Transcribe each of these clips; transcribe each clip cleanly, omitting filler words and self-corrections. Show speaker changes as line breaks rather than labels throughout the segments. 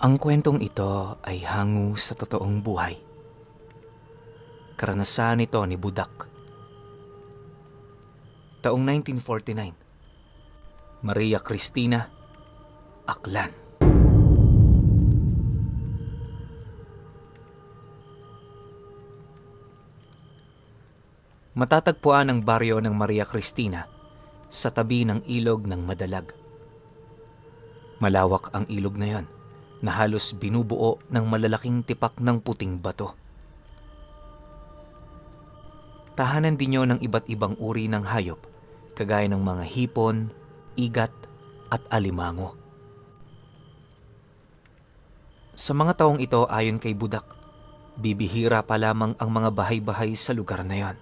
Ang kwentong ito ay hango sa totoong buhay. Karanasan ito ni Budak. Taong 1949. Maria Cristina, Aklan. Matatagpuan ang baryo ng Maria Cristina sa tabi ng ilog ng Madalag. Malawak ang ilog na yon na halos binubuo ng malalaking tipak ng puting bato. Tahanan din yun ng iba't ibang uri ng hayop, kagaya ng mga hipon, igat, at alimango. Sa mga taong ito, ayon kay Budak, bibihira pa lamang ang mga bahay-bahay sa lugar na yon.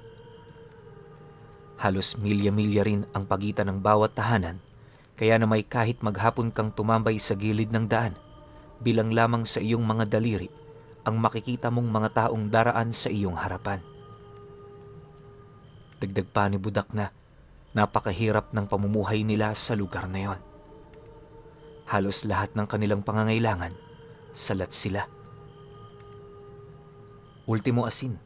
Halos milya-milya rin ang pagitan ng bawat tahanan, kaya na may kahit maghapon kang tumambay sa gilid ng daan, bilang lamang sa iyong mga daliri ang makikita mong mga taong daraan sa iyong harapan. Dagdag pa ni Budak na napakahirap ng pamumuhay nila sa lugar na yon. Halos lahat ng kanilang pangangailangan, salat sila. Ultimo asin,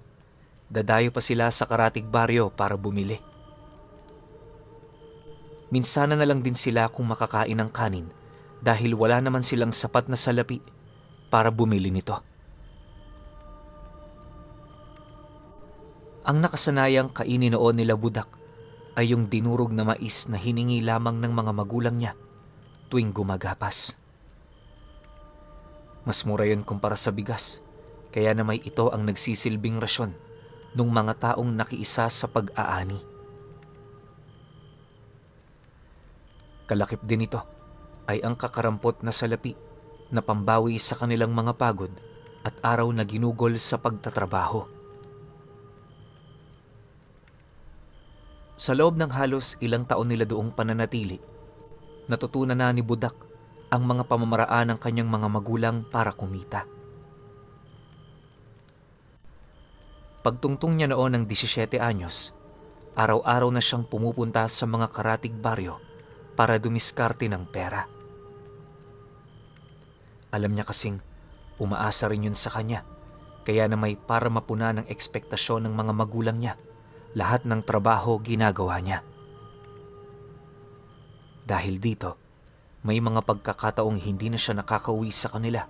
dadayo pa sila sa karatig baryo para bumili. Minsan na lang din sila kung makakain ng kanin dahil wala naman silang sapat na salapi para bumili nito. Ang nakasanayang kainin noon nila Budak ay yung dinurog na mais na hiningi lamang ng mga magulang niya tuwing gumagapas. Mas mura yun kumpara sa bigas, kaya na may ito ang nagsisilbing rasyon ng mga taong nakiisa sa pag-aani. Kalakip din ito ay ang kakarampot na salapi na pambawi sa kanilang mga pagod at araw na ginugol sa pagtatrabaho. Sa loob ng halos ilang taon nila doong pananatili, natutunan na ni Budak ang mga pamamaraan ng kanyang mga magulang para kumita. Pagtungtong niya noon ng 17 anyos, araw-araw na siyang pumupunta sa mga karatig baryo para dumiskarte ng pera. Alam niya kasing umaasa rin yun sa kanya, kaya na may para mapuna ng ekspektasyon ng mga magulang niya, lahat ng trabaho ginagawa niya. Dahil dito, may mga pagkakataong hindi na siya nakakauwi sa kanila,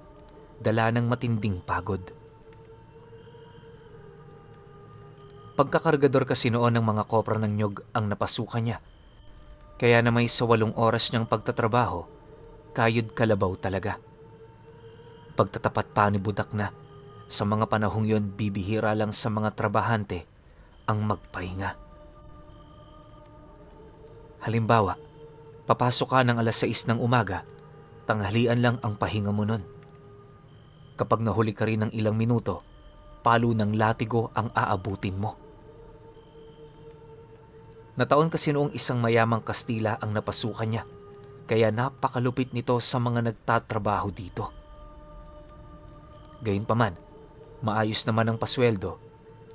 dala ng matinding pagod. Pagkakargador kasi noon ng mga kopra ng nyog ang napasukan niya, kaya na may sa 8 oras niyang pagtatrabaho, kayod kalabaw talaga. Pagtatapat pa ni Budak na sa mga panahong yon bibihira lang sa mga trabahante ang magpahinga. Halimbawa, papasok ka ng alas 6 ng umaga, tanghalian lang ang pahinga mo nun. Kapag nahuli ka rin ng ilang minuto, palo ng latigo ang aabutin mo. Nataon kasi noong isang mayamang Kastila ang napasukan niya, kaya napakalupit nito sa mga nagtatrabaho dito. Gayunpaman, maayos naman ang pasweldo,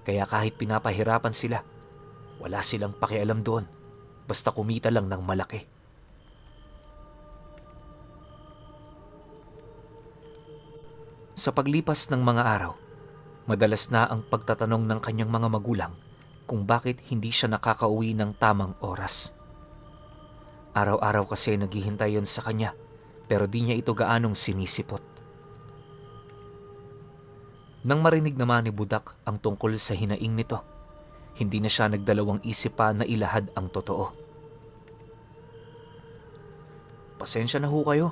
kaya kahit pinapahirapan sila, wala silang pakialam doon, basta kumita lang ng malaki. Sa paglipas ng mga araw, madalas na ang pagtatanong ng kanyang mga magulang kung bakit hindi siya nakakauwi ng tamang oras. Araw-araw kasi naghihintay yon sa kanya, pero di niya ito gaanong sinisipot. Nang marinig naman ni Budak ang tungkol sa hinaing nito, hindi na siya nagdalawang isip pa na ilahad ang totoo. Pasensya na ho kayo.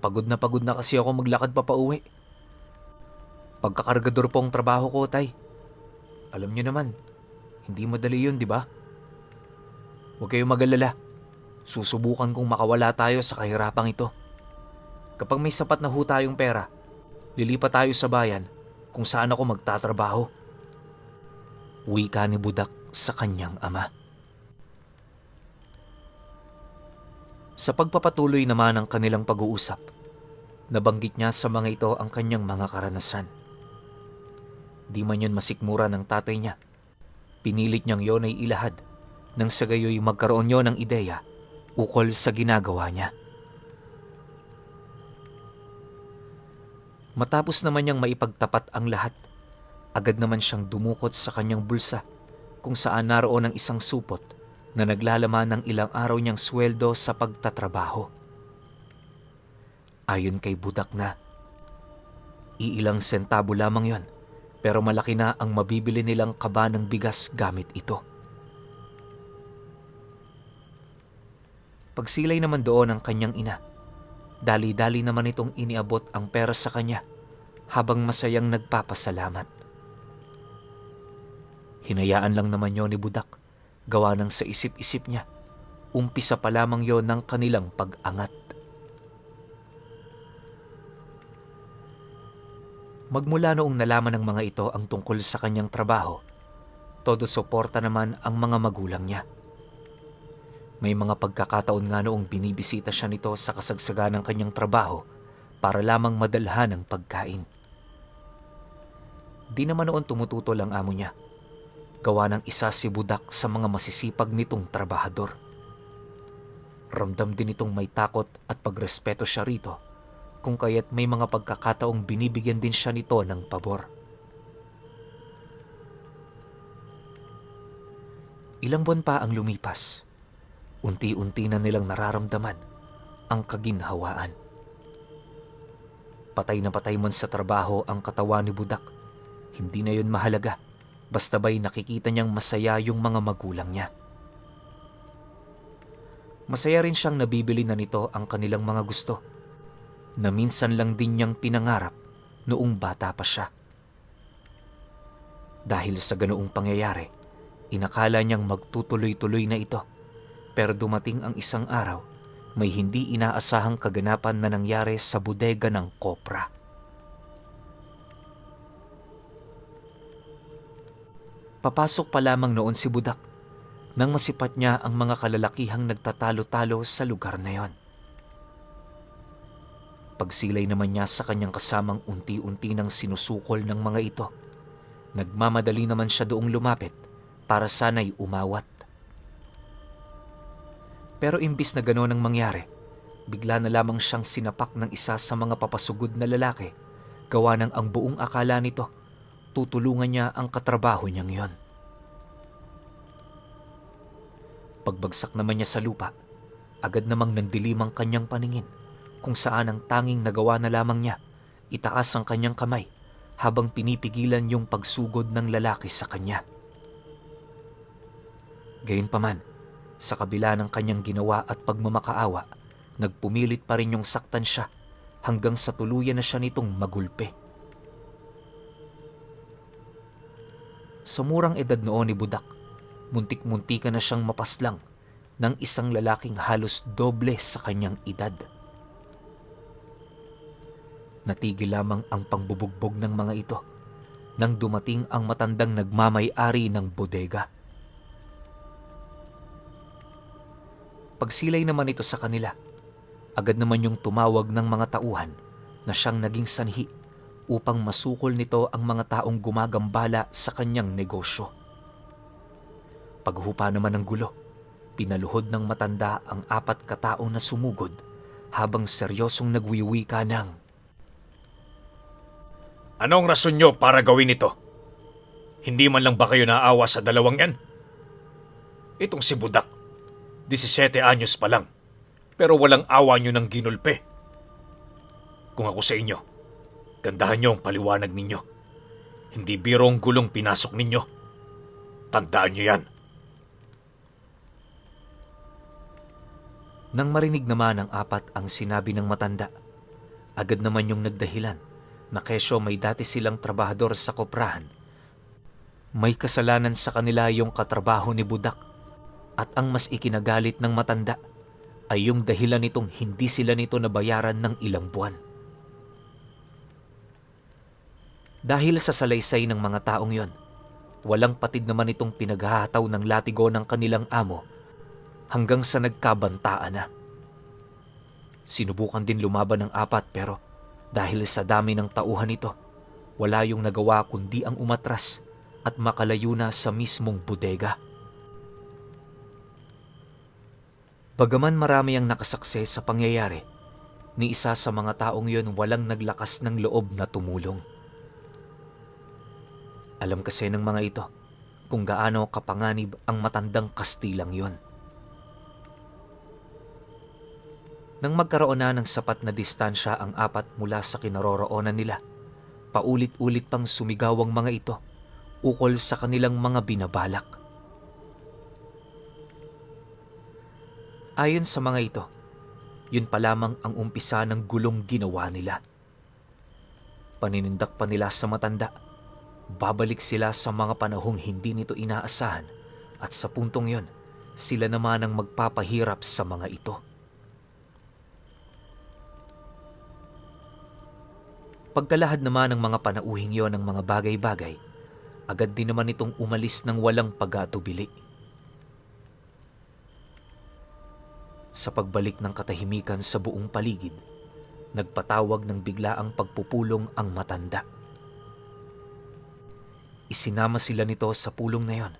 Pagod na kasi ako maglakad papauwi. Pagkakargador po ang trabaho ko, tay. Alam niyo naman, hindi madali yun, di ba? Huwag kayong mag-alala. Susubukan kong makawala tayo sa kahirapang ito. Kapag may sapat na ho tayong pera, lilipat tayo sa bayan kung saan ako magtatrabaho. Wika ni Budak sa kanyang ama. Sa pagpapatuloy naman ng kanilang pag-uusap, nabanggit niya sa mga ito ang kanyang mga karanasan. Di man yun masikmura ng tatay niya, pinilit niyang yon ay ilahad nang sa gayoy magkaroon yon ng ideya ukol sa ginagawa niya. Matapos naman niyang maipagtapat ang lahat, agad naman siyang dumukot sa kanyang bulsa kung saan naroon ang isang supot na naglalaman ng ilang araw niyang sweldo sa pagtatrabaho. Ayon kay Budak na, iilang sentabo lamang yon, pero malaki na ang mabibili nilang kaba ng bigas gamit ito. Pagsilay naman doon ng kanyang ina, dali-dali naman itong iniabot ang pera sa kanya habang masayang nagpapasalamat. Hinayaan lang naman yon ni Budak, gawa ng sa isip-isip niya, umpisa pa lamang yon ng kanilang pag-angat. Magmula noong nalaman ng mga ito ang tungkol sa kanyang trabaho, todo suporta naman ang mga magulang niya. May mga pagkakataon nga noong binibisita siya nito sa kasagsagan ng kanyang trabaho para lamang madalhan ng pagkain. Di naman noon tumututol ang amo niya, gawa ng isa si Budak sa mga masisipag nitong trabahador. Ramdam din itong may takot at pagrespeto siya rito, kung kaya't may mga pagkakataong binibigyan din siya nito ng pabor. Ilang buwan pa ang lumipas. Unti-unti na nilang nararamdaman ang kaginhawaan. Patay na patay man sa trabaho ang katawan ni Budak, hindi na yun mahalaga, basta ba'y nakikita niyang masaya yung mga magulang niya. Masaya rin siyang nabibili na nito ang kanilang mga gusto, na minsan lang din niyang pinangarap noong bata pa siya. Dahil sa ganoong pangyayari, inakala niyang magtutuloy-tuloy na ito. Pero dumating ang isang araw, may hindi inaasahang kaganapan na nangyari sa bodega ng kopra. Papasok pa lamang noon si Budak nang masipat niya ang mga kalalakihang nagtatalo-talo sa lugar na yon. Pagsilay naman niya sa kanyang kasamang unti-unti nang sinusukol ng mga ito, nagmamadali naman siya doong lumapit para sana'y umawat. Pero imbis na gano'n ang mangyari, bigla na lamang siyang sinapak ng isa sa mga papasugod na lalaki, gawa ng ang buong akala nito, tutulungan niya ang katrabaho niyang yon. Pagbagsak naman niya sa lupa, agad namang nandilim ang kanyang paningin, kung saan ang tanging nagawa na lamang niya, itaas ang kanyang kamay habang pinipigilan yung pagsugod ng lalaki sa kanya. Gayunpaman, sa kabila ng kanyang ginawa at pagmamakaawa, nagpumilit pa rin yung saktan siya hanggang sa tuluyan na siya nitong magulpe. Sa murang edad noon ni Budak, muntik-muntika na siyang mapaslang ng isang lalaking halos doble sa kanyang edad. Natigil lamang ang pangbubugbog ng mga ito nang dumating ang matandang nagmamay-ari ng bodega. Pagsilay naman ito sa kanila, agad naman yung tumawag ng mga tauhan na siyang naging sanhi upang masukol nito ang mga taong gumagambala sa kanyang negosyo. Paghupa naman ng gulo, pinaluhod ng matanda ang 4 katao na sumugod habang seryosong nagwiwika ng,
"Anong rason nyo para gawin ito? Hindi man lang ba kayo naawa sa dalawang yan? Itong si Budak, 17 anyos pa lang, pero walang awa nyo ng ginulpe. Kung ako sa inyo, gandahan nyo ang paliwanag ninyo. Hindi birong gulong pinasok ninyo. Tandaan nyo yan."
Nang marinig naman ng 4 ang sinabi ng matanda, agad naman yung nagdahilan na kesyo may dati silang trabahador sa koprahan. May kasalanan sa kanila yung katrabaho ni Budak, at ang mas ikinagalit ng matanda ay yung dahilan nitong hindi sila nito nabayaran ng ilang buwan. Dahil sa salaysay ng mga taong yon, walang patid naman itong pinaghahataw ng latigo ng kanilang amo hanggang sa nagkabantaan na. Sinubukan din lumaban ng 4 pero dahil sa dami ng tauhan nito, wala yung nagawa kundi ang umatras at makalayo na sa mismong bodega. Bagaman marami ang nakasaksi sa pangyayari, Ni isa sa mga taong yon walang naglakas ng loob na tumulong. Alam kasi ng mga ito kung gaano kapanganib ang matandang Kastilang yon. Nang magkaroon na ng sapat na distansya ang apat mula sa kinaroroonan nila, paulit-ulit pang sumigaw ang mga ito ukol sa kanilang mga binabalak. Ayon sa mga ito, yun pa lamang ang umpisa ng gulong ginawa nila. Paninindak pa nila sa matanda, babalik sila sa mga panahong hindi nito inaasahan at sa puntong yon, sila naman ang magpapahirap sa mga ito. Pagkalahad naman ng mga panauhing yon ng mga bagay-bagay, agad din naman itong umalis ng walang pag-atubili. Sa pagbalik ng katahimikan sa buong paligid, nagpatawag ng biglaang pagpupulong ang matanda. Isinama sila nito sa pulong na yon,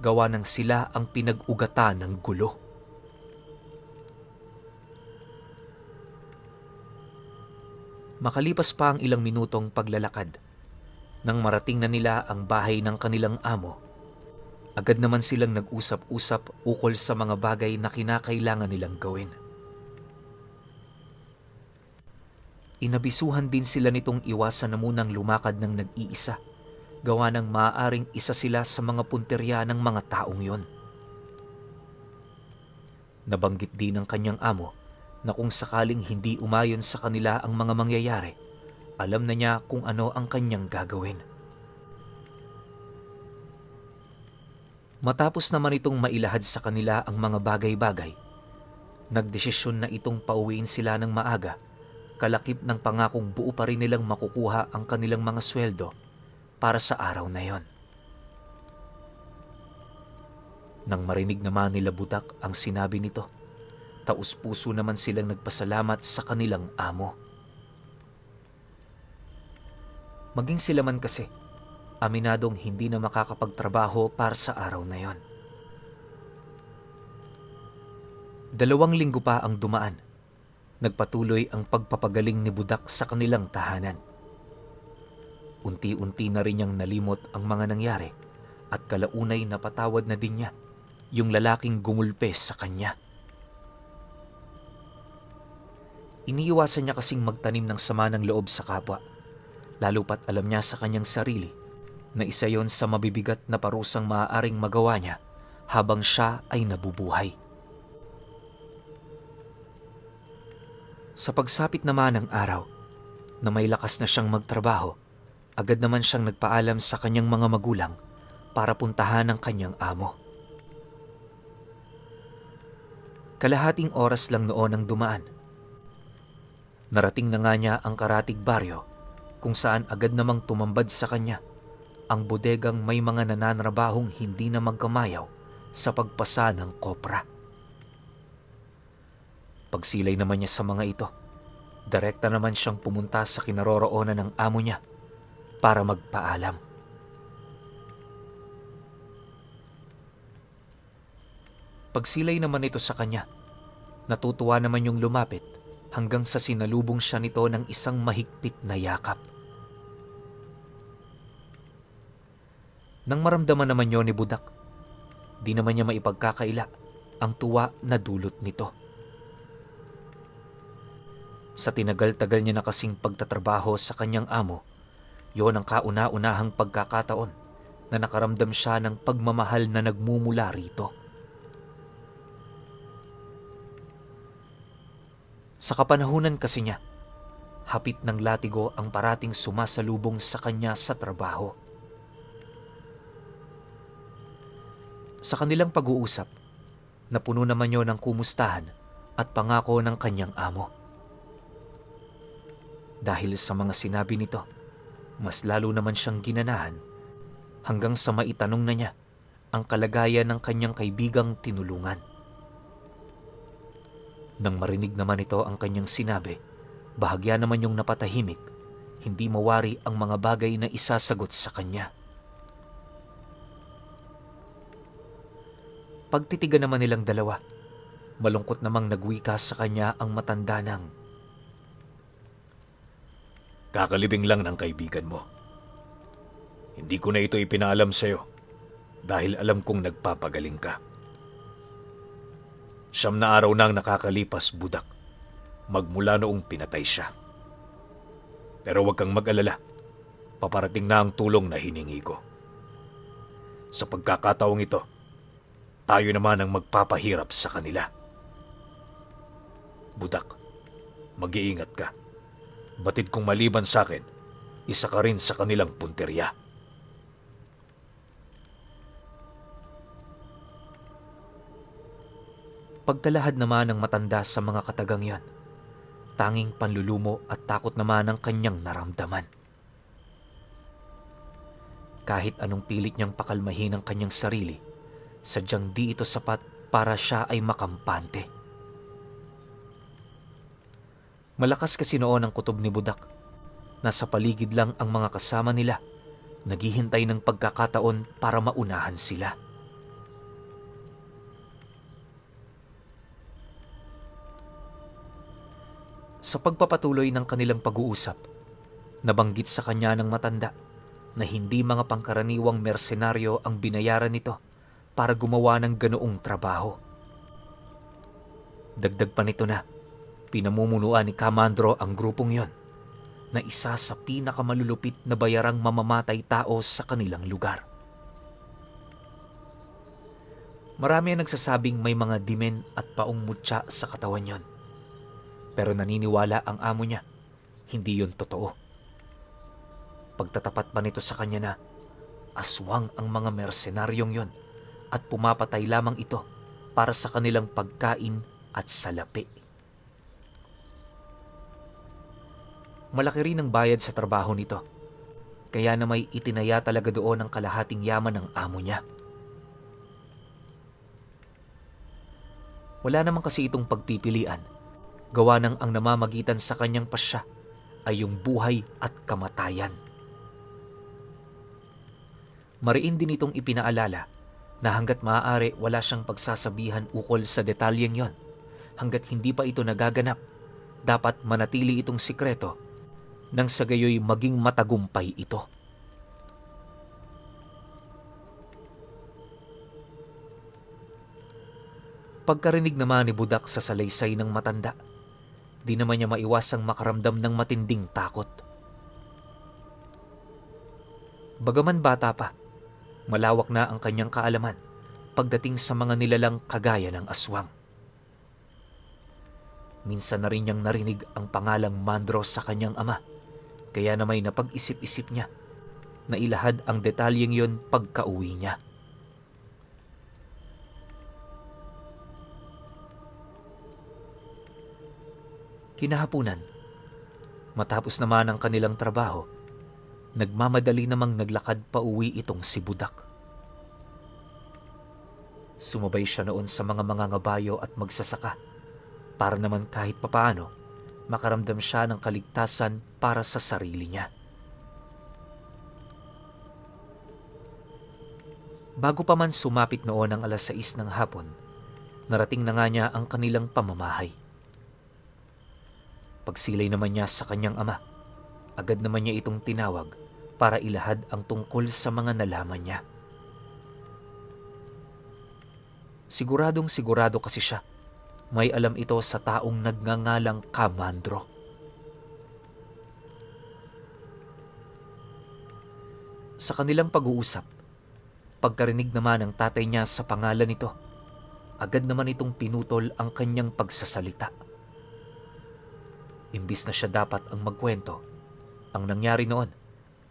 gawa ng sila ang pinag-ugatan ng gulo. Makalipas pa ang ilang minutong paglalakad, nang marating na nila ang bahay ng kanilang amo, agad naman silang nag-usap-usap ukol sa mga bagay na kinakailangan nilang gawin. Inabisuhan din sila nitong iwasan na munang lumakad ng nag-iisa, gawa ng maaaring isa sila sa mga punterya ng mga taong yon. Nabanggit din ng kanyang amo na kung sakaling hindi umayon sa kanila ang mga mangyayari, alam na niya kung ano ang kanyang gagawin. Matapos naman itong mailahad sa kanila ang mga bagay-bagay, nagdesisyon na itong pauwiin sila ng maaga, kalakip ng pangakong buo pa rin nilang makukuha ang kanilang mga sweldo para sa araw na yon. Nang marinig naman nila Budak ang sinabi nito, taus-puso naman silang nagpasalamat sa kanilang amo. Maging sila man kasi, aminadong hindi na makakapagtrabaho para sa araw na yon. 2 linggo pa ang dumaan. Nagpatuloy ang pagpapagaling ni Budak sa kanilang tahanan. Unti-unti na rin niyang nalimot ang mga nangyari at kalaunay napatawad na din niya yung lalaking gumulpe sa kanya. Iniiwasan niya kasing magtanim ng sama ng loob sa kapwa, lalo pat alam niya sa kanyang sarili na isa yon sa mabibigat na parusang maaaring magawa niya habang siya ay nabubuhay. Sa pagsapit naman ng araw, na may lakas na siyang magtrabaho, agad naman siyang nagpaalam sa kanyang mga magulang para puntahan ang kanyang amo. Kalahating oras lang noon ang dumaan. Narating na nga niya ang Karatig Baryo kung saan agad namang tumambad sa kanya ang bodegang may mga nananrabahong hindi na magkamayaw sa pagpasa ng kopra. Pagsilay naman niya sa mga ito, direkta naman siyang pumunta sa kinaroroonan ng amo niya para magpaalam. Pagsilay naman ito sa kanya, natutuwa naman yung lumapit hanggang sa sinalubong siya nito ng isang mahigpit na yakap. Nang maramdaman naman yun ni Budak, di naman niya maipagkakaila ang tuwa na dulot nito. Sa tinagal-tagal niya na kasing pagtatrabaho sa kanyang amo, yon ang kauna-unahang pagkakataon na nakaramdam siya ng pagmamahal na nagmumula rito. Sa kapanahunan kasi niya, hapit ng latigo ang parating sumasalubong sa kanya sa trabaho. Sa kanilang pag-uusap, napuno naman yon ng kumustahan at pangako ng kanyang amo. Dahil sa mga sinabi nito, mas lalo naman siyang ginanahan hanggang sa maitanong na niya ang kalagayan ng kanyang kaibigang tinulungan. Nang marinig naman ito ang kanyang sinabi, bahagya naman yung napatahimik, hindi mawari ang mga bagay na isasagot sa kanya. Pagtitigan naman nilang dalawa, malungkot namang nagwika sa kanya ang matanda ng,
Kakalibing lang ng kaibigan mo. Hindi ko na ito ipinaalam sa'yo dahil alam kong nagpapagaling ka. 9 na araw nang nakakalipas, Budak, magmula noong pinatay siya. Pero huwag kang mag-alala, paparating na ang tulong na hiningi ko. Sa pagkakataong ito, tayo naman ang magpapahirap sa kanila. Budak, mag-iingat ka. Batid kong maliban sa akin, isa ka rin sa kanilang punteriya.
Pagkalahad naman ng matanda sa mga katagang yan, tanging panlulumo at takot naman ang kanyang naramdaman. Kahit anong pilit niyang pakalmahin ang kanyang sarili, sadyang di ito sapat para siya ay makampante. Malakas kasi noon ang kutob ni Budak. Nasa paligid lang ang mga kasama nila, naghihintay ng pagkakataon para maunahan sila. Sa pagpapatuloy ng kanilang pag-uusap, nabanggit sa kanya ng matanda na hindi mga pangkaraniwang mersenaryo ang binayaran nito para gumawa ng ganoong trabaho. Dagdag pa nito na pinamumunuan ni Kamandro ang grupong yon na isa sa pinakamalulupit na bayarang mamamatay tao sa kanilang lugar. Marami ang nagsasabing may mga dimen at paong mutya sa katawan yon. Pero naniniwala ang amo niya, hindi yon totoo. Pagtatapat pa nito sa kanya na aswang ang mga mersenaryong yon at pumapatay lamang ito para sa kanilang pagkain at salapi. Malaki rin ang bayad sa trabaho nito, kaya na may itinaya talaga doon ang kalahating yaman ng amo niya. Wala naman kasi itong pagpipilian, gawa ng ang namamagitan sa kanyang pasya ay yung buhay at kamatayan. Mariin din itong ipinaalala na hanggat maaari wala siyang pagsasabihan ukol sa detalyeng yon. Hanggat hindi pa ito nagaganap, dapat manatili itong sikreto nang sa gayoy maging matagumpay ito. Pagkarinig naman ni Budak sa salaysay ng matanda, di naman niya maiwasang makaramdam ng matinding takot. Bagaman bata pa, malawak na ang kanyang kaalaman pagdating sa mga nilalang kagaya ng aswang. Minsan na rin niyang narinig ang pangalang Mandro sa kanyang ama, kaya na may napag-isip-isip niya na ilahad ang detalyeng yon pagka-uwi niya. Kinahapunan, matapos naman ang kanilang trabaho, nagmamadali namang naglakad pa uwi itong si Budak. Sumabay siya noon sa mga mangangabayo at magsasaka para naman kahit papaano makaramdam siya ng kaligtasan para sa sarili niya. Bago pa man sumapit noon ang 6:00 ng hapon, narating na nga niya ang kanilang pamamahay. Pagsilay naman niya sa kanyang ama, agad naman niya itong tinawag para ilahad ang tungkol sa mga nalaman niya. Siguradong sigurado kasi siya, may alam ito sa taong nagngangalang Kamandro. Sa kanilang pag-uusap, pagkarinig naman ng tatay niya sa pangalan nito, agad naman itong pinutol ang kanyang pagsasalita. Imbis na siya dapat ang magkwento, ang nangyari noon,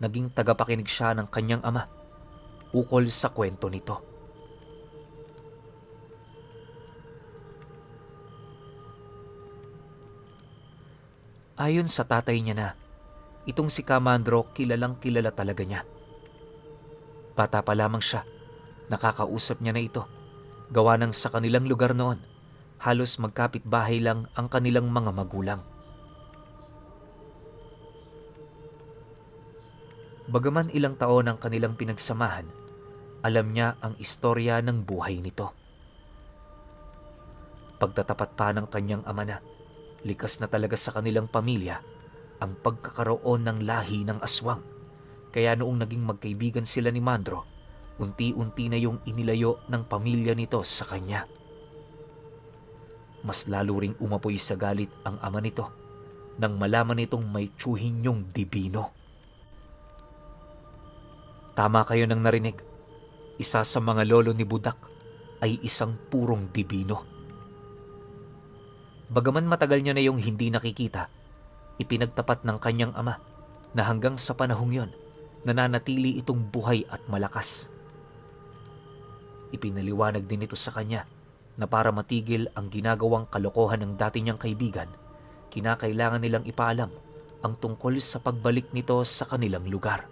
naging tagapakinig siya ng kanyang ama ukol sa kwento nito. Ayon sa tatay niya na, itong si Kamandro kilalang kilala talaga niya. Bata pa lamang siya, nakakausap niya na ito, gawa ng sa kanilang lugar noon, halos magkapit-bahay lang ang kanilang mga magulang. Bagaman ilang taon ang kanilang pinagsamahan, alam niya ang istorya ng buhay nito. Pagtatapat pa ng kanyang ama na, likas na talaga sa kanilang pamilya ang pagkakaroon ng lahi ng aswang. Kaya noong naging magkaibigan sila ni Mandro, unti-unti na yung inilayo ng pamilya nito sa kanya. Mas lalo ring umapoy sa galit ang ama nito nang malaman nitong may tiyuhin yung dibino. Tama kayo nang narinig. Isa sa mga lolo ni Budak ay isang purong dibino. Bagaman matagal niya na yung hindi nakikita, ipinagtapat ng kanyang ama na hanggang sa panahong yon, nananatili itong buhay at malakas. Ipinaliwanag din ito sa kanya na para matigil ang ginagawang kalokohan ng dati niyang kaibigan, kinakailangan nilang ipaalam ang tungkol sa pagbalik nito sa kanilang lugar.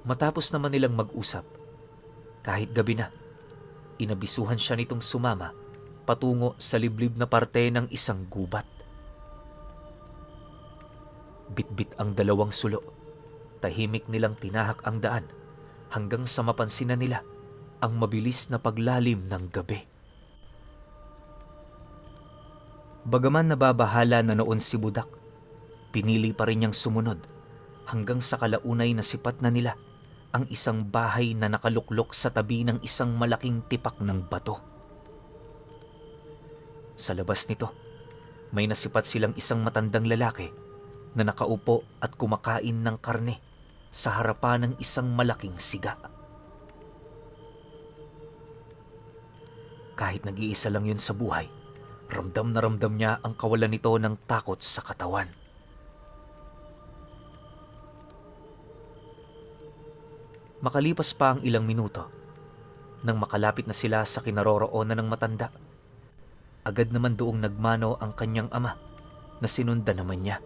Matapos naman nilang mag-usap, kahit gabi na, inabisuhan siya nitong sumama patungo sa liblib na parte ng isang gubat. Bitbit ang dalawang sulo. Tahimik nilang tinahak ang daan hanggang sa mapansinan nila ang mabilis na paglalim ng gabi. Bagaman nababahala na noon si Budak, pinili pa rin niyang sumunod hanggang sa kalaunay na sipat na nila ang isang bahay na nakaluklok sa tabi ng isang malaking tipak ng bato. Sa labas nito, may nasipat silang isang matandang lalaki na nakaupo at kumakain ng karne sa harapan ng isang malaking siga. Kahit nag-iisa lang yun sa buhay, ramdam na ramdam niya ang kawalan nito ng takot sa katawan. Makalipas pa ang ilang minuto, nang makalapit na sila sa kinaroroonan ng matanda, agad naman doong nagmano ang kanyang ama na sinundan naman niya.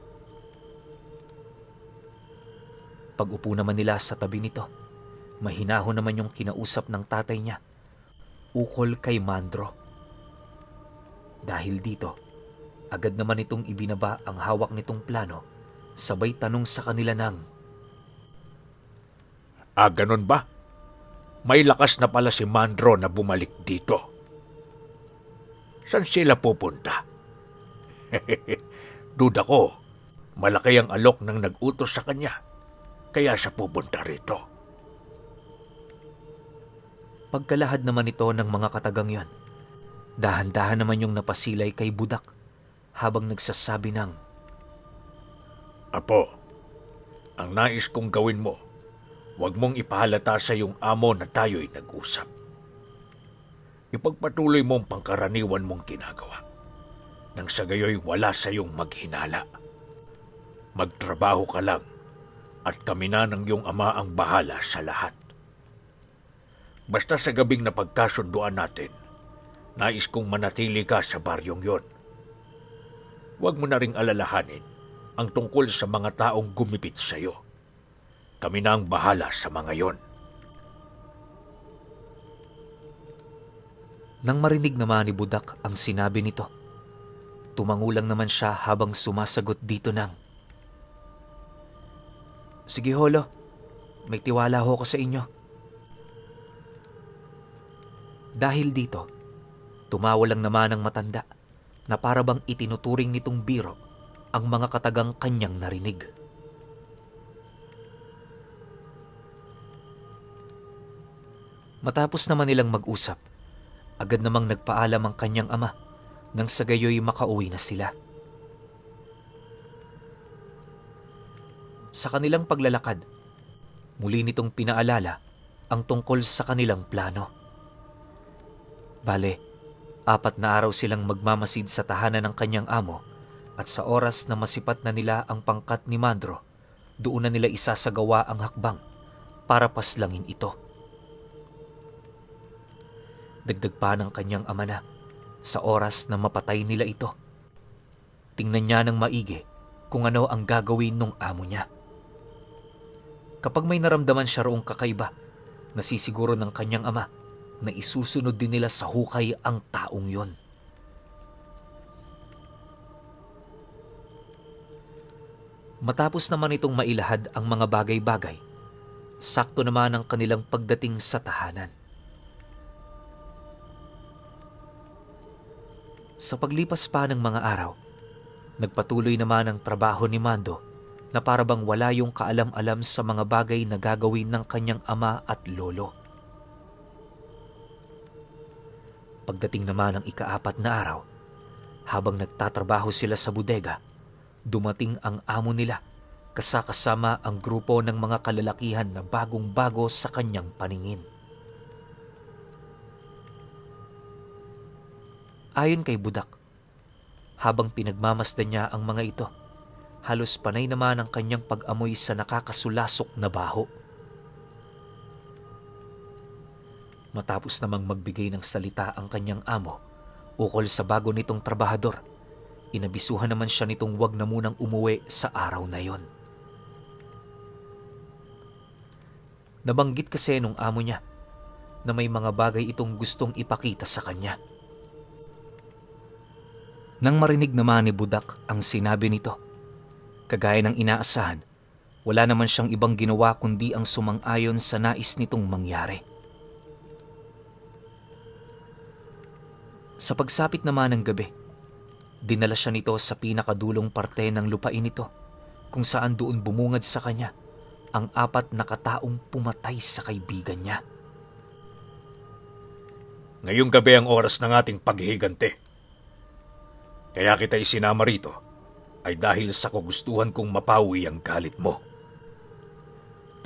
Pag-upo naman nila sa tabi nito, mahinahon naman yung kinausap ng tatay niya, ukol kay Mandro. Dahil dito, agad naman itong ibinaba ang hawak nitong plano, sabay tanong sa kanila ng,
Ganon ba? May lakas na pala si Mandro na bumalik dito. Saan sila pupunta? Duda ko, malaki ang alok ng nag-utos sa kanya, kaya siya pupunta rito.
Pagkalahad naman ito ng mga katagang yon, dahan-dahan naman yung napasilay kay Budak habang nagsasabi ng,
Apo, ang nais kong gawin mo, huwag mong ipahalata sa iyong amo na tayo'y nag-usap. Ipagpatuloy mo ang pangkaraniwan mong ginagawa, nang sa gayoy wala sa iyong maghinala. Magtrabaho ka lang, at kami na ng iyong ama ang bahala sa lahat. Basta sa gabing napagkasunduan natin, nais kong manatili ka sa baryong yon. Huwag mo na ring alalahanin ang tungkol sa mga taong gumipit sa iyo. Kami na ang bahala sa mga yon.
Nang marinig naman ni Budak ang sinabi nito, tumangulang naman siya habang sumasagot dito ng, Sige holo, may tiwala ho ko sa inyo. Dahil dito, tumawa lang naman ang matanda na parabang itinuturing nitong biro ang mga katagang kanyang narinig. Matapos naman nilang mag-usap, agad namang nagpaalam ang kanyang ama nang sa gayoy makauwi na sila. Sa kanilang paglalakad, muli nitong pinaalala ang tungkol sa kanilang plano. Bale, 4 na araw silang magmamasid sa tahanan ng kanyang amo at sa oras na masipat na nila ang pangkat ni Mandro, doon na nila isasagawa ang hakbang para paslangin ito. Dagdag pa ng kanyang ama na sa oras na mapatay nila ito, tingnan niya ng maigi kung ano ang gagawin ng amo niya. Kapag may naramdaman siya roong kakaiba, nasisiguro ng kanyang ama na isusunod din nila sa hukay ang taong yon. Matapos naman itong mailahad ang mga bagay-bagay, sakto naman ang kanilang pagdating sa tahanan. Sa paglipas pa ng mga araw, nagpatuloy naman ang trabaho ni Mando na parabang wala yung kaalam-alam sa mga bagay na gagawin ng kanyang ama at lolo. Pagdating naman ng ika-4 na araw, habang nagtatrabaho sila sa bodega, dumating ang amo nila kasama ang grupo ng mga kalalakihan na bagong-bago sa kanyang paningin. Ayon kay Budak, habang pinagmamasdan niya ang mga ito, halos panay naman ang kanyang pag-amoy sa nakakasulasok na baho. Matapos namang magbigay ng salita ang kanyang amo ukol sa bago nitong trabahador, inabisuhan naman siya nitong wag na munang umuwi sa araw na yon. Nabanggit kasi nung amo niya na may mga bagay itong gustong ipakita sa kanya. Nang marinig naman ni Budak ang sinabi nito, kagaya ng inaasahan, wala naman siyang ibang ginawa kundi ang sumang-ayon sa nais nitong mangyari. Sa pagsapit naman ng gabi, dinala siya nito sa pinakadulong parte ng lupain nito, kung saan doon bumungad sa kanya ang 4 na kataong pumatay sa kaibigan niya.
Ngayong gabi ang oras ng ating paghihigante. Kaya kita isinama rito ay dahil sa kagustuhan kong mapawi ang galit mo.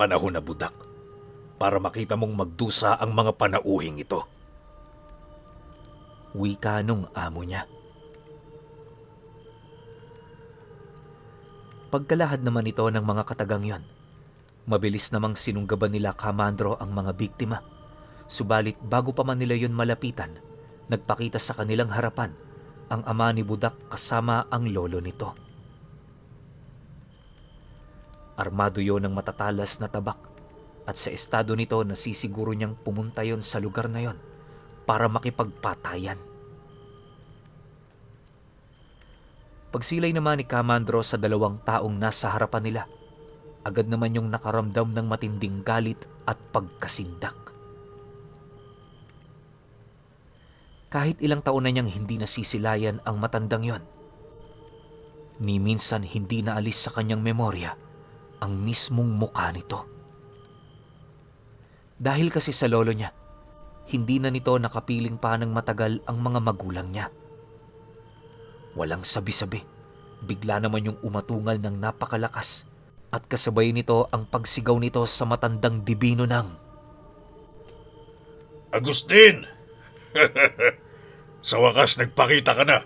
Panahon na, Budak, para makita mong magdusa ang mga panauhing ito.
Wika nung amo niya. Pagkalahad naman ito ng mga katagang yon, mabilis namang sinunggaban nila Kamandro ang mga biktima. Subalit bago pa man nila yon malapitan, nagpakita sa kanilang harapan ang ama ni Budak kasama ang lolo nito. Armado yon ng matatalas na tabak at sa estado nito nasisiguro niyang pumunta yon sa lugar na yon para makipagpatayan. Pagsilay naman ni Kamandro sa 2 taong nasa harapan nila, agad naman yung nakaramdam ng matinding galit at pagkasindak. Kahit ilang taon na niyang hindi nasisilayan ang matandang yon, ni minsan hindi naalis sa kanyang memorya ang mismong mukha nito. Dahil kasi sa lolo niya, hindi na nito nakapiling pa ng matagal ang mga magulang niya. Walang sabi-sabi, bigla naman yung umatungal ng napakalakas at kasabay nito ang pagsigaw nito sa matandang dibino ng,
Agustin! Sa wakas nagpakita ka na.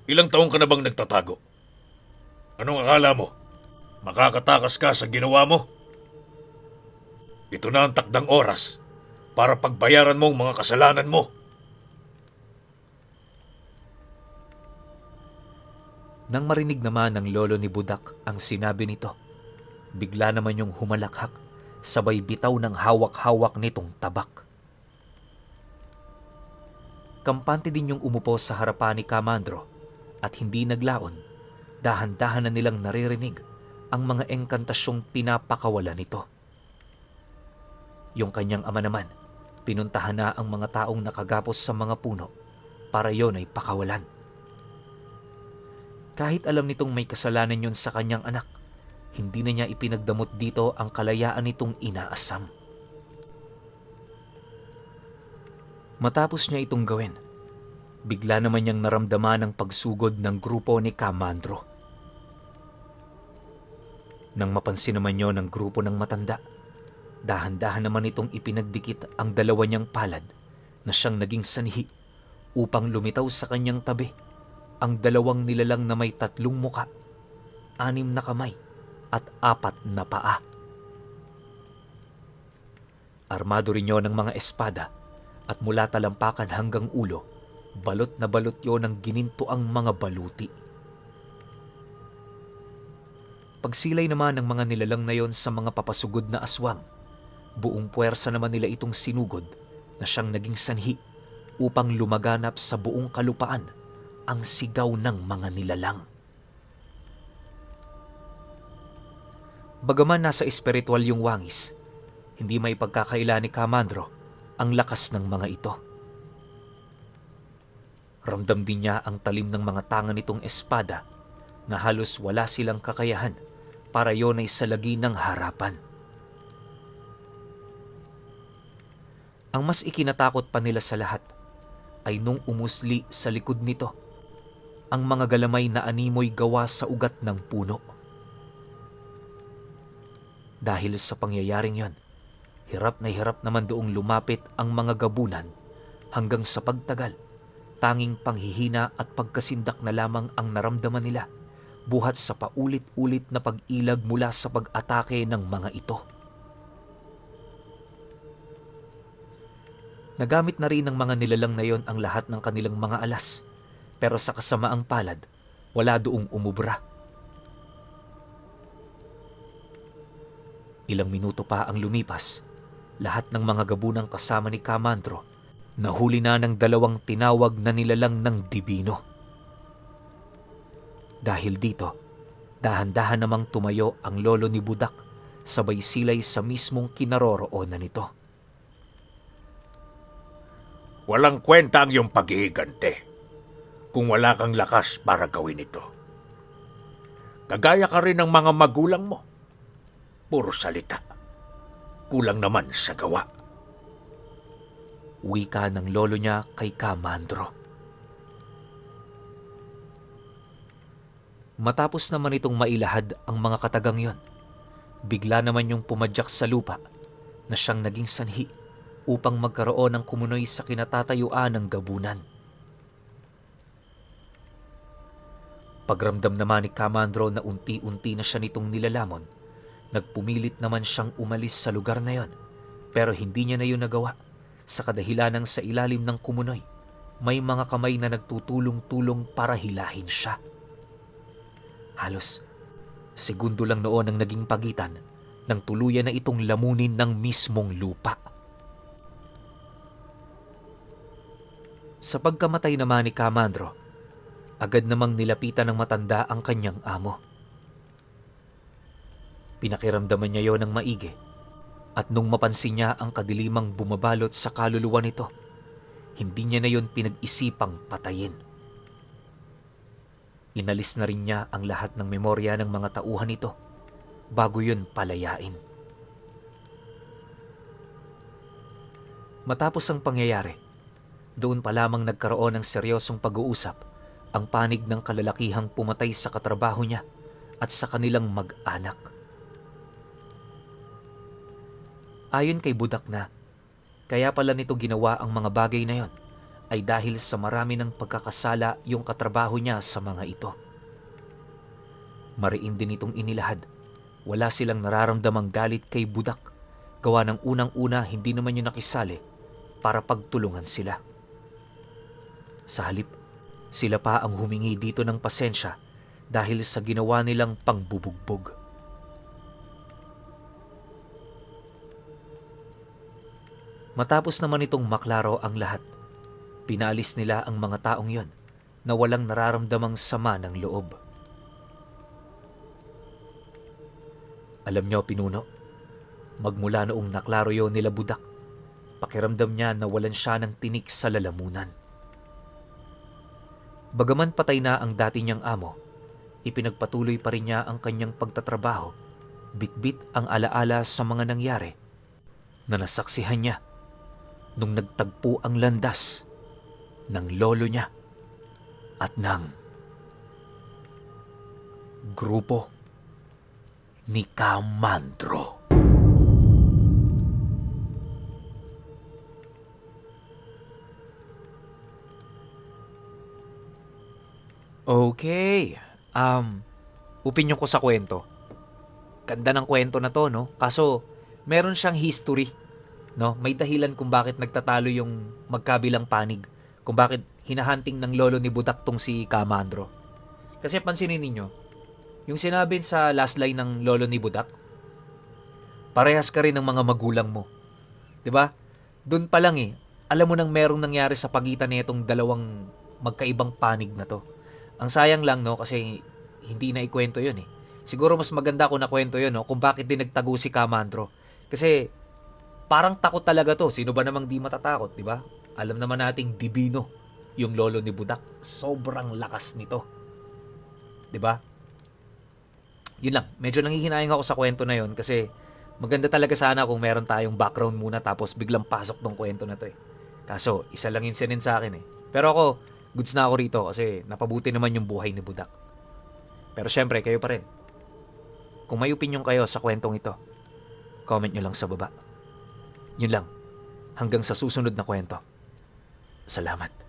Ilang taong ka na bang nagtatago? Anong akala mo? Makakatakas ka sa ginawa mo? Ito na ang takdang oras para pagbayaran mo ang mga kasalanan mo.
Nang marinig naman ng lolo ni Budak ang sinabi nito, bigla naman yung humalakhak, sabay bitaw ng hawak-hawak nitong tabak. Kampante din yung umupo sa harapan ni Kamandro at hindi naglaon, dahan-dahan na nilang naririnig ang mga engkantasyong pinapakawala nito. Yung kanyang ama naman, pinuntahan na ang mga taong nakagapos sa mga puno para yon ay pakawalan. Kahit alam nitong may kasalanan yon sa kanyang anak, hindi na niya ipinagdamot dito ang kalayaan nitong inaasam. Matapos niya itong gawin, bigla naman niyang naramdaman ang pagsugod ng grupo ni Kamandro. Nang mapansin naman niyo ng grupo ng matanda, dahan-dahan naman itong ipinagdikit ang 2 niyang palad na siyang naging sanhi upang lumitaw sa kanyang tabi ang 2 nilalang na may 3 muka, 6 na kamay at 4 na paa. Armado rin yun ng mga espada at mula talampakan hanggang ulo, balot na balot yun ng ginintoang mga baluti. Pagsilay naman ng mga nilalang na yon sa mga papasugod na aswang, buong puwersa naman nila itong sinugod na siyang naging sanhi upang lumaganap sa buong kalupaan ang sigaw ng mga nilalang. Bagaman nasa espiritual yung wangis, hindi may pagkakaila ni Kamandro ang lakas ng mga ito. Ramdam din niya ang talim ng mga tanga nitong espada na halos wala silang kakayahan para yon ay salagi ng harapan. Ang mas ikinatakot pa nila sa lahat ay nung umusli sa likod nito ang mga galamay na animoy gawa sa ugat ng puno. Dahil sa pangyayaring yon, hirap naman doong lumapit ang mga gabunan hanggang sa pagtagal. Tanging panghihina at pagkasindak na lamang ang naramdaman nila buhat sa paulit-ulit na pag-ilag mula sa pag-atake ng mga ito. Nagamit na rin ng mga nilalang na yon ang lahat ng kanilang mga alas, pero sa kasamaang palad, wala doong umubra. Ilang minuto pa ang lumipas, lahat ng mga gabunang kasama ni Kamandro nahuli na ng dalawang tinawag na nilalang ng Dibino. Dahil dito, dahan-dahan namang tumayo ang lolo ni Budak, sabay silay sa mismong kinaroroonan nito.
Walang kwenta ang iyong paghihigante kung wala kang lakas para gawin ito. Kagaya ka rin ng mga magulang mo. Puro salita. Kulang naman sa gawa.
Wika ng lolo niya kay Kamandro. Matapos naman itong mailahad ang mga katagang yon, bigla naman yung pumadyak sa lupa na siyang naging sanhi upang magkaroon ng kumunoy sa kinatatayuan ng gabunan. Pagramdam naman ni Kamandro na unti-unti na siya nitong nilalamon, nagpumilit naman siyang umalis sa lugar na yon, pero hindi niya na yun nagawa sa kadahilanang sa ilalim ng kumunoy may mga kamay na nagtutulong-tulong para hilahin siya. Halos segundo lang noon ang naging pagitan nang tuluyan na itong lamunin ng mismong lupa. Sa pagkamatay naman ni Kamandro, agad namang nilapitan ng matanda ang kanyang amo. Pinakiramdaman niya yon ng maigi, at nung mapansin niya ang kadilimang bumabalot sa kaluluwa nito, hindi niya na yon pinag-isipang patayin. Inalis na rin niya ang lahat ng memorya ng mga tauhan nito bago yun palayain. Matapos ang pangyayari, doon pa lamang nagkaroon ng seryosong pag-uusap ang panig ng kalalakihang pumatay sa katrabaho niya at sa kanilang mag-anak. Ayon kay Budak na, kaya pala nito ginawa ang mga bagay na yon ay dahil sa marami ng pagkakasala yung katrabaho niya sa mga ito. Mariin din itong inilahad. Wala silang nararamdamang galit kay Budak, gawa ng unang-una hindi naman yung nakisali para pagtulungan sila. Sa halip, sila pa ang humingi dito ng pasensya dahil sa ginawa nilang pangbubugbog. Matapos naman itong maklaro ang lahat, pinalis nila ang mga taong yon na walang nararamdamang sama ng loob. Alam niyo, Pinuno, magmula noong naklaro yon nila Budak, pakiramdam niya na walan siya ng tinik sa lalamunan. Bagaman patay na ang dati niyang amo, ipinagpatuloy pa rin niya ang kanyang pagtatrabaho, bitbit ang alaala sa mga nangyari na nasaksihan niya nung nagtagpo ang landas ng lolo niya at ng grupo ni Kamandro. Okay, opinion ko sa kwento. Ganda ng kwento na to, no? Kaso, meron siyang history, no? May dahilan kung bakit nagtatalo yung magkabilang panig, kung bakit hinahunting ng lolo ni Budak tong si Kamandro. Kasi pansinin ninyo, yung sinabi sa last line ng lolo ni Budak, parehas ka rin ng mga magulang mo. 'Di ba? Doon pa lang alam mo nang merong nangyari sa pagitan nitong dalawang magkaibang panig na to. Ang sayang lang, no, kasi hindi na ikwento yun Siguro mas maganda kung nakwento yun, no, kung bakit din nagtago si Kamandro. Kasi parang takot talaga to. Sino ba namang di matatakot, di ba? Alam naman nating Dibino yung lolo ni Budak, sobrang lakas nito. 'Di ba? Yun lang, medyo nanghihinayang ako sa kwento na yun kasi maganda talaga sana kung meron tayong background muna tapos biglang pasok tong kwento na to eh. Kaso, isa lang incident sa akin eh. Pero ako, goods na ako rito kasi napabuti naman yung buhay ni Budak. Pero syempre, kayo pa rin. Kung may opinion kayo sa kwentong ito, comment nyo lang sa baba. Yun lang. Hanggang sa susunod na kwento. Salamat.